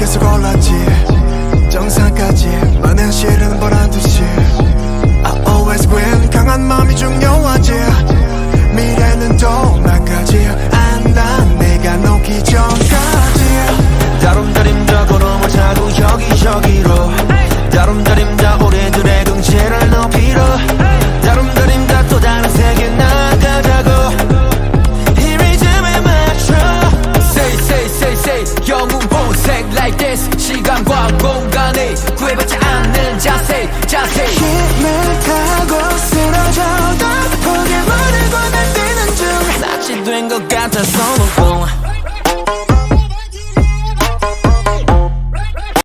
계속 올랐지 정상까지 많은 실은 보란듯이 I always win 강한 마음이 중요하지 미래는 또 나까지 안다 내가 놓기 전까지 다름다림다 걸어만 자고 여기저기로 다름다림다 우리들의 긍지를 높이러 다름다림다 또 다른 세계 나가자고 이 리듬에 맞춰 Say say say say 영웅 본색 like this 시간과 공간에 구애받지 않는 자세 힘을 타고 쓰러져도 포기버리고 날 뛰는 중 낯이 된 것 같아서